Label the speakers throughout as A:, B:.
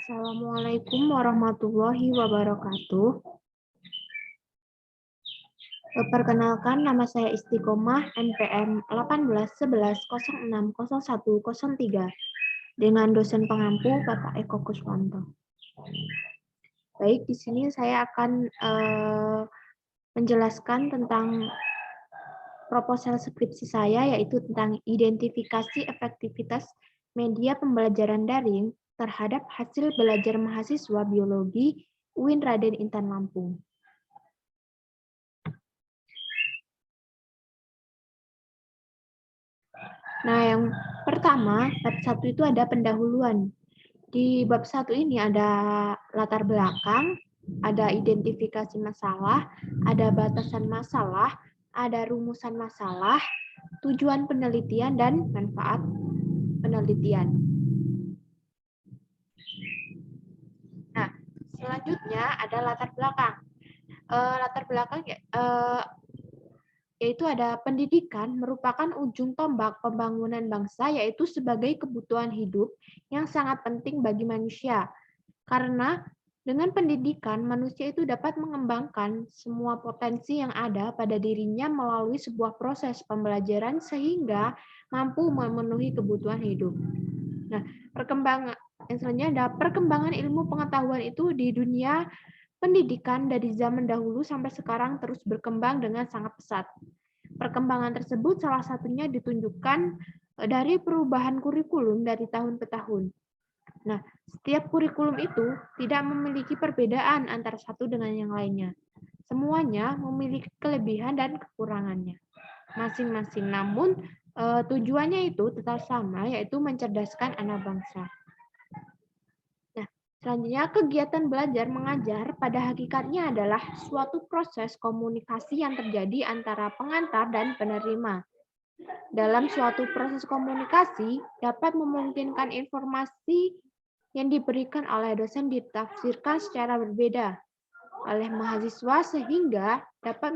A: Assalamualaikum warahmatullahi wabarakatuh. Perkenalkan, nama saya Istiqomah, NPM 1811060103, dengan dosen pengampu Bapak Eko Kuswanto. Baik, di sini saya akan menjelaskan tentang proposal skripsi saya, yaitu tentang identifikasi efektivitas media pembelajaran daring terhadap hasil belajar mahasiswa biologi UIN Raden Intan Lampung. Nah, yang pertama, bab 1 itu ada pendahuluan. Di bab 1 ini ada latar belakang, ada identifikasi masalah, ada batasan masalah, ada rumusan masalah, tujuan penelitian, dan manfaat penelitian. Nah, selanjutnya ada latar belakang. Latar belakang yaitu ada pendidikan merupakan ujung tombak pembangunan bangsa, yaitu sebagai kebutuhan hidup yang sangat penting bagi manusia. Karena dengan pendidikan, manusia itu dapat mengembangkan semua potensi yang ada pada dirinya melalui sebuah proses pembelajaran sehingga mampu memenuhi kebutuhan hidup. Nah, perkembangan yang selanjutnya ada perkembangan ilmu pengetahuan itu di dunia pendidikan dari zaman dahulu sampai sekarang terus berkembang dengan sangat pesat. Perkembangan tersebut salah satunya ditunjukkan dari perubahan kurikulum dari tahun ke tahun. Nah, setiap kurikulum itu tidak memiliki perbedaan antara satu dengan yang lainnya. Semuanya memiliki kelebihan dan kekurangannya masing-masing. Namun, tujuannya itu tetap sama, yaitu mencerdaskan anak bangsa. Selanjutnya, kegiatan belajar mengajar pada hakikatnya adalah suatu proses komunikasi yang terjadi antara pengantar dan penerima. Dalam suatu proses komunikasi, dapat memungkinkan informasi yang diberikan oleh dosen ditafsirkan secara berbeda oleh mahasiswa sehingga dapat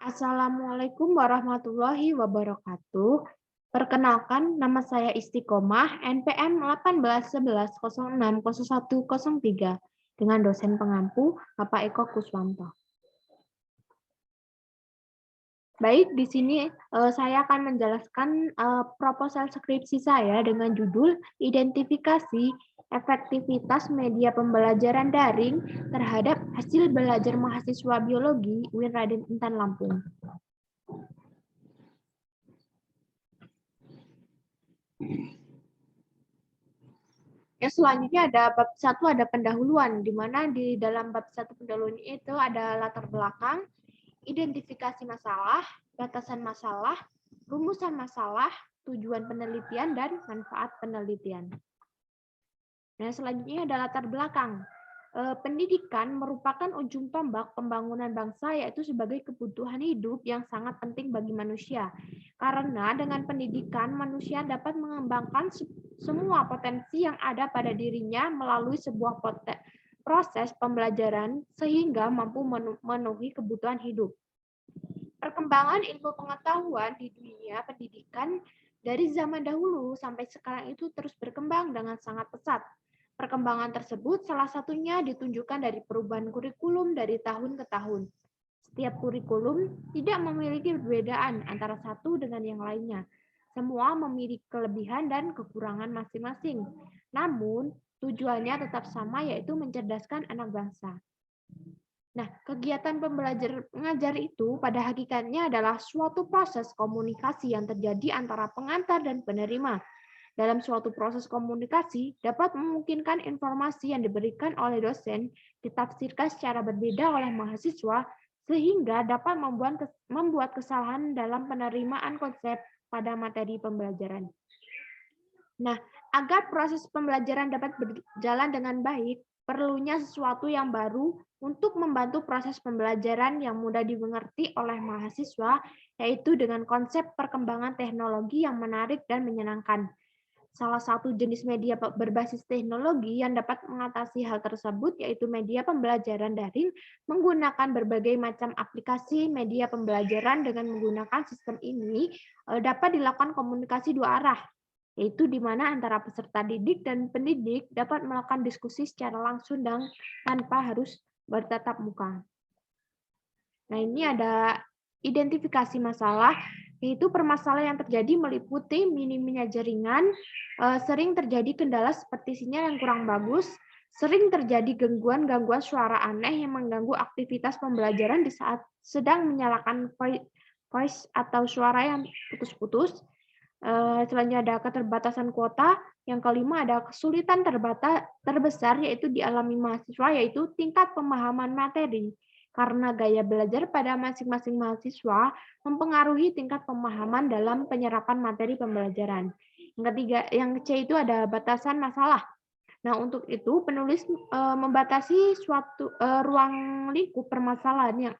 A: Assalamualaikum warahmatullahi wabarakatuh. Perkenalkan, nama saya Istiqomah, NPM 1811060103, dengan dosen pengampu Bapak Eko Kuswanto. Baik, di sini saya akan menjelaskan proposal skripsi saya dengan judul Identifikasi Efektivitas Media Pembelajaran Daring terhadap Hasil Belajar Mahasiswa Biologi UIN Raden Intan Lampung. Yang selanjutnya ada bab 1 ada pendahuluan, di mana di dalam bab 1 pendahuluan itu ada latar belakang, identifikasi masalah, batasan masalah, rumusan masalah, tujuan penelitian, dan manfaat penelitian. Nah, selanjutnya ada latar belakang. Pendidikan merupakan ujung tombak pembangunan bangsa, yaitu sebagai kebutuhan hidup yang sangat penting bagi manusia. Karena dengan pendidikan, manusia dapat mengembangkan semua potensi yang ada pada dirinya melalui sebuah proses pembelajaran sehingga mampu memenuhi kebutuhan hidup. Perkembangan ilmu pengetahuan di dunia pendidikan dari zaman dahulu sampai sekarang itu terus berkembang dengan sangat pesat. Perkembangan tersebut salah satunya ditunjukkan dari perubahan kurikulum dari tahun ke tahun. Setiap kurikulum tidak memiliki perbedaan antara satu dengan yang lainnya. Semua memiliki kelebihan dan kekurangan masing-masing. Namun, tujuannya tetap sama, yaitu mencerdaskan anak bangsa. Nah, kegiatan pembelajar mengajar itu pada hakikatnya adalah suatu proses komunikasi yang terjadi antara pengantar dan penerima. Dalam suatu proses komunikasi, dapat memungkinkan informasi yang diberikan oleh dosen ditafsirkan secara berbeda oleh mahasiswa, sehingga dapat membuat kesalahan dalam penerimaan konsep pada materi pembelajaran. Nah, agar proses pembelajaran dapat berjalan dengan baik, perlunya sesuatu yang baru untuk membantu proses pembelajaran yang mudah dimengerti oleh mahasiswa, yaitu dengan konsep perkembangan teknologi yang menarik dan menyenangkan. Salah satu jenis media berbasis teknologi yang dapat mengatasi hal tersebut yaitu media pembelajaran daring menggunakan berbagai macam aplikasi media pembelajaran. Dengan menggunakan sistem ini dapat dilakukan komunikasi dua arah, yaitu di mana antara peserta didik dan pendidik dapat melakukan diskusi secara langsung dan tanpa harus bertatap muka. Nah, ini ada identifikasi masalah, yaitu permasalahan yang terjadi meliputi minimnya jaringan, sering terjadi kendala seperti sinyal yang kurang bagus, sering terjadi gangguan-gangguan suara aneh yang mengganggu aktivitas pembelajaran di saat sedang menyalakan voice atau suara yang putus-putus. Selanjutnya ada keterbatasan kuota. Yang kelima ada kesulitan terbesar yaitu dialami mahasiswa, yaitu tingkat pemahaman materi. Karena gaya belajar pada masing-masing mahasiswa mempengaruhi tingkat pemahaman dalam penyerapan materi pembelajaran. Yang ketiga, yang C itu ada batasan masalah. Nah, untuk itu penulis membatasi suatu ruang lingkup permasalahan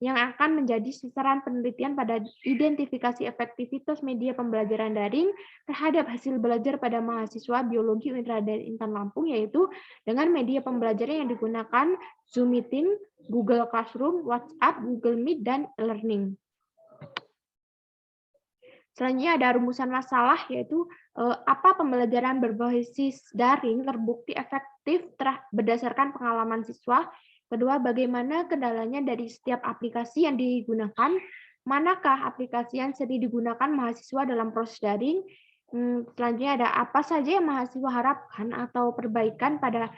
A: yang akan menjadi sasaran penelitian pada identifikasi efektivitas media pembelajaran daring terhadap hasil belajar pada mahasiswa biologi UIN Raden Intan Lampung, yaitu dengan media pembelajaran yang digunakan Zoom Meeting, Google Classroom, WhatsApp, Google Meet, dan e-learning. Selanjutnya ada rumusan masalah, yaitu apa pembelajaran berbasis daring terbukti efektif berdasarkan pengalaman siswa. Kedua, bagaimana kendalanya dari setiap aplikasi yang digunakan, manakah aplikasi yang sering digunakan mahasiswa dalam proses daring. Selanjutnya ada apa saja yang mahasiswa harapkan atau perbaikan pada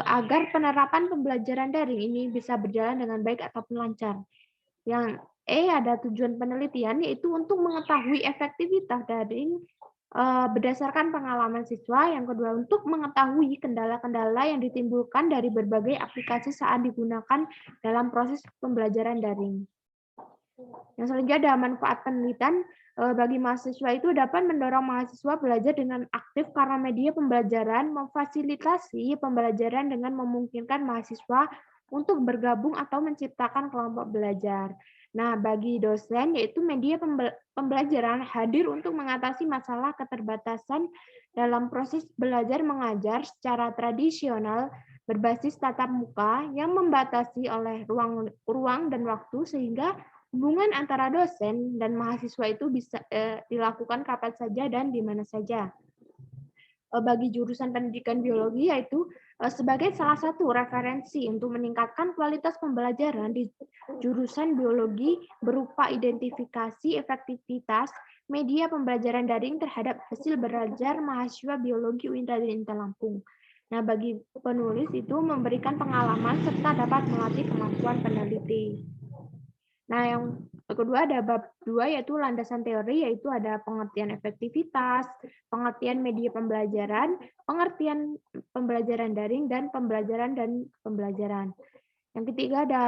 A: agar penerapan pembelajaran daring ini bisa berjalan dengan baik ataupun lancar. Yang E ada tujuan penelitian, yaitu untuk mengetahui efektivitas daring berdasarkan pengalaman siswa. Yang kedua, untuk mengetahui kendala-kendala yang ditimbulkan dari berbagai aplikasi saat digunakan dalam proses pembelajaran daring. Yang selanjutnya ada manfaat penelitian. Bagi mahasiswa itu dapat mendorong mahasiswa belajar dengan aktif karena media pembelajaran memfasilitasi pembelajaran dengan memungkinkan mahasiswa untuk bergabung atau menciptakan kelompok belajar. Nah, bagi dosen, yaitu media pembelajaran hadir untuk mengatasi masalah keterbatasan dalam proses belajar mengajar secara tradisional berbasis tatap muka yang membatasi oleh ruang dan waktu, sehingga hubungan antara dosen dan mahasiswa itu bisa dilakukan kapan saja dan di mana saja. Bagi jurusan pendidikan biologi, yaitu sebagai salah satu referensi untuk meningkatkan kualitas pembelajaran di jurusan biologi berupa identifikasi efektivitas media pembelajaran daring terhadap hasil belajar mahasiswa biologi UIN Raden Intan Lampung. Nah, bagi penulis itu memberikan pengalaman serta dapat melatih kemampuan peneliti. Nah, yang kedua ada bab 2, yaitu landasan teori, yaitu ada pengertian efektivitas, pengertian media pembelajaran, pengertian pembelajaran daring, dan pembelajaran. Yang ketiga ada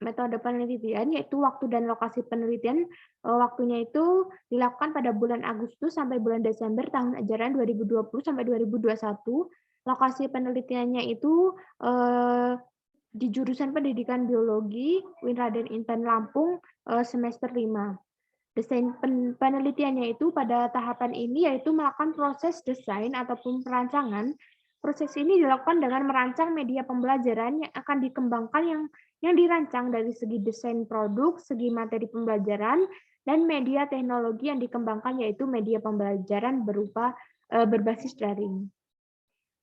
A: metode penelitian, yaitu waktu dan lokasi penelitian. Waktunya itu dilakukan pada bulan Agustus sampai bulan Desember tahun ajaran 2020 sampai 2021. Lokasi penelitiannya itu di jurusan pendidikan biologi UIN Raden Intan Lampung semester 5. Desain penelitiannya itu pada tahapan ini yaitu melakukan proses desain ataupun perancangan. Proses ini dilakukan dengan merancang media pembelajaran yang akan dikembangkan yang dirancang dari segi desain produk, segi materi pembelajaran, dan media teknologi yang dikembangkan yaitu media pembelajaran berupa berbasis daring.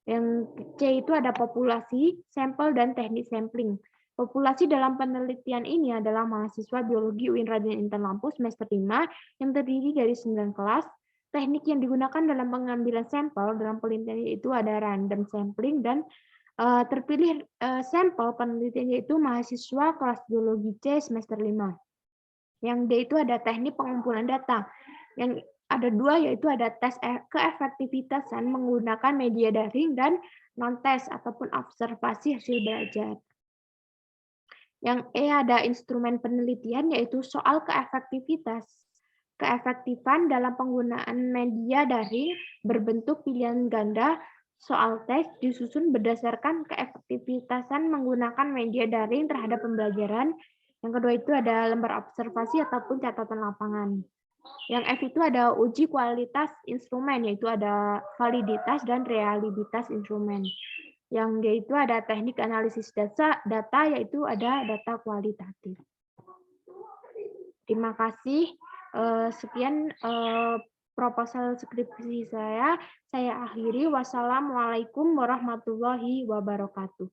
A: Yang C itu ada populasi, sampel, dan teknik sampling. Populasi dalam penelitian ini adalah mahasiswa biologi UIN Raden Intan Lampung semester 5 yang terdiri dari 9 kelas. Teknik yang digunakan dalam pengambilan sampel dalam penelitian itu ada random sampling, dan terpilih sampel penelitian yaitu mahasiswa kelas biologi C semester 5. Yang D itu ada teknik pengumpulan data. Yang ada 2, yaitu ada tes keefektivitasan menggunakan media daring dan non-tes ataupun observasi hasil belajar. Yang E ada instrumen penelitian, yaitu soal keefektifan dalam penggunaan media daring berbentuk pilihan ganda. Soal tes disusun berdasarkan keefektivitasan menggunakan media daring terhadap pembelajaran. Yang kedua itu ada lembar observasi ataupun catatan lapangan. Yang F itu ada uji kualitas instrumen, yaitu ada validitas dan reliabilitas instrumen. Yang D itu ada teknik analisis data, yaitu ada data kualitatif. Terima kasih. Sekian proposal skripsi saya. Saya akhiri. Wassalamualaikum warahmatullahi wabarakatuh.